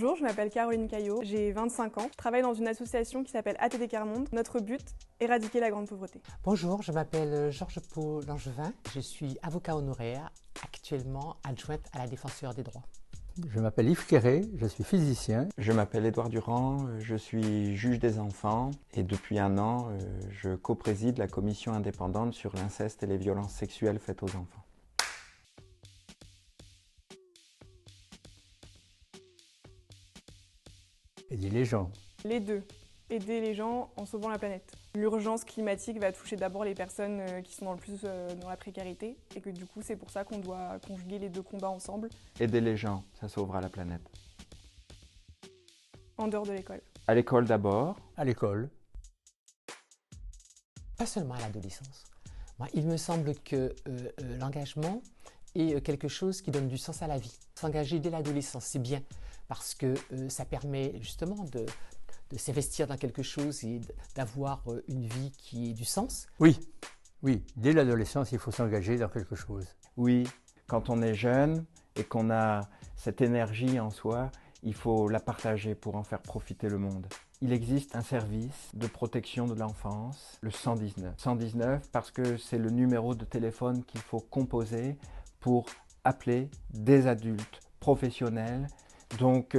Bonjour, je m'appelle Caroline Caillot, j'ai 25 ans. Je travaille dans une association qui s'appelle ATD Quart-Monde. Notre but, éradiquer la grande pauvreté. Bonjour, je m'appelle Georges Paul-Langevin. Je suis avocat honoraire, actuellement adjointe à la défenseure des droits. Je m'appelle Yves Quéré, je suis physicien. Je m'appelle Édouard Durand, je suis juge des enfants et depuis 1 an, je co-préside la commission indépendante sur l'inceste et les violences sexuelles faites aux enfants. Aider les gens. Les deux. Aider les gens en sauvant la planète. L'urgence climatique va toucher d'abord les personnes qui sont le plus dans la précarité et que du coup c'est pour ça qu'on doit conjuguer les deux combats ensemble. Aider les gens, ça sauvera la planète. En dehors de l'école. À l'école d'abord. À l'école. Pas seulement à l'adolescence. Moi, il me semble que l'engagement est quelque chose qui donne du sens à la vie. S'engager dès l'adolescence, c'est bien parce que ça permet justement de s'investir dans quelque chose et d'avoir une vie qui ait du sens. Oui, dès l'adolescence, il faut s'engager dans quelque chose. Oui, quand on est jeune et qu'on a cette énergie en soi, il faut la partager pour en faire profiter le monde. Il existe un service de protection de l'enfance, le 119. 119 parce que c'est le numéro de téléphone qu'il faut composer pour appeler des adultes professionnels. Donc,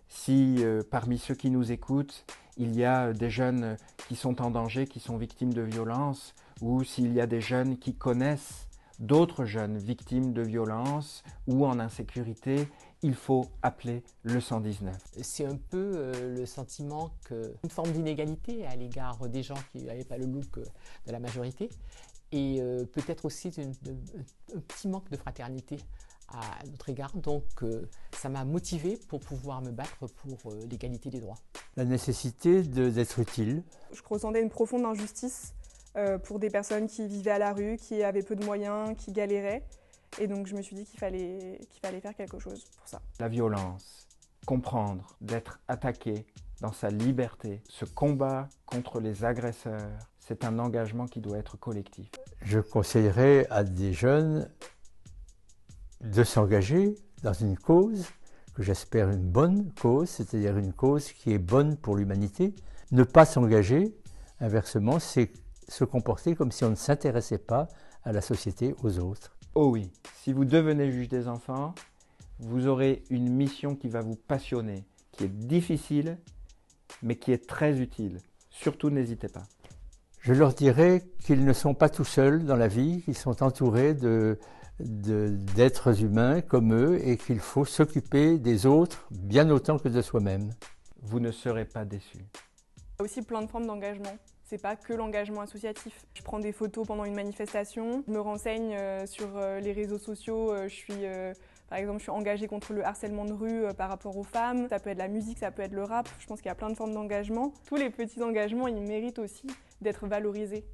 si parmi ceux qui nous écoutent, il y a des jeunes qui sont en danger, qui sont victimes de violences, ou s'il y a des jeunes qui connaissent d'autres jeunes victimes de violences ou en insécurité, il faut appeler le 119. C'est un peu le sentiment qu'une forme d'inégalité à l'égard des gens qui n'avaient pas le look de la majorité et peut-être aussi un petit manque de fraternité à notre égard. Donc ça m'a motivé pour pouvoir me battre pour l'égalité des droits. La nécessité d'être utile. Je ressentais une profonde injustice pour des personnes qui vivaient à la rue, qui avaient peu de moyens, qui galéraient. Et donc je me suis dit qu'il fallait faire quelque chose pour ça. La violence, comprendre, d'être attaqué dans sa liberté, ce combat contre les agresseurs, c'est un engagement qui doit être collectif. Je conseillerais à des jeunes de s'engager dans une cause, que j'espère une bonne cause, c'est-à-dire une cause qui est bonne pour l'humanité. Ne pas s'engager, inversement, c'est se comporter comme si on ne s'intéressait pas à la société, aux autres. Oh oui, si vous devenez juge des enfants, vous aurez une mission qui va vous passionner, qui est difficile, mais qui est très utile. Surtout, n'hésitez pas. Je leur dirais qu'ils ne sont pas tout seuls dans la vie, qu'ils sont entourés d'êtres humains comme eux et qu'il faut s'occuper des autres bien autant que de soi-même. Vous ne serez pas déçus. Il y a aussi plein de formes d'engagement. C'est pas que l'engagement associatif. Je prends des photos pendant une manifestation, je me renseigne sur les réseaux sociaux, par exemple, je suis engagée contre le harcèlement de rue par rapport aux femmes. Ça peut être la musique, ça peut être le rap. Je pense qu'il y a plein de formes d'engagement. Tous les petits engagements, ils méritent aussi d'être valorisés.